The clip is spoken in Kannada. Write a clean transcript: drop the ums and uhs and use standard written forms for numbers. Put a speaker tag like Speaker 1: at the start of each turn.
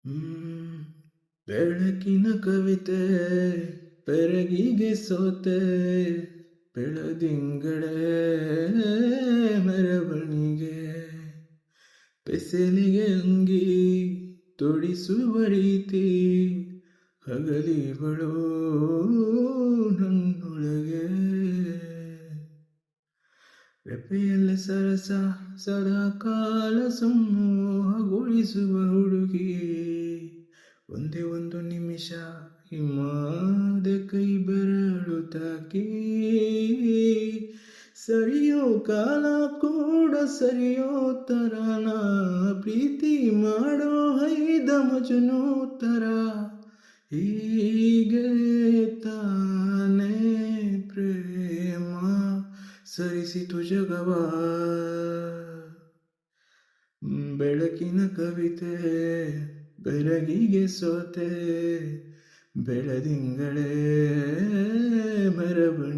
Speaker 1: ಹ್ಮ್, ಬೆಳಕಿನ ಕವಿತೆ ಬೆರಗಿಗೆ ಸೋತೆ, ಬೆಳದಿಂಗಳೇ ಮೆರವಣಿಗೆ, ಪೆಸಲಿಗೆ ಅಂಗಿ ತೊಡಿಸುವ ರೀತಿ, ಹಗಲಿವಳು ನನ್ನೊಳಗೆ, ರೆಪೆಯಲ್ಲಿ ಸರಸ ಸದಾ ಕಾಲ ಸಂಮೋಹಗೊಳಿಸುವ ಹುಡುಗಿ, ಒಂದೇ ಒಂದು ನಿಮಿಷ ಹಿಮಾದ ಕೈ ಬೆರಳು ತಾಕಿ, ಸರಿಯೋ ಕಾಲ ಕೂಡ ಸರಿಯೋ ತರನ, ಪ್ರೀತಿ ಮಾಡೋ ಹೈದ ಮಜನು ತರ, ಹೀಗೆ ತಾನೇ ಪ್ರೇಮ ಸರಿಸಿತು ಜಗವ. ಬೆಳಕಿನ ಕವಿತೆ ಬೆರಗಿಗೆ ಸೋತೆ, ಬೆಳದಿಂಗಳೇ ಮೆರವಣಿಗೆ.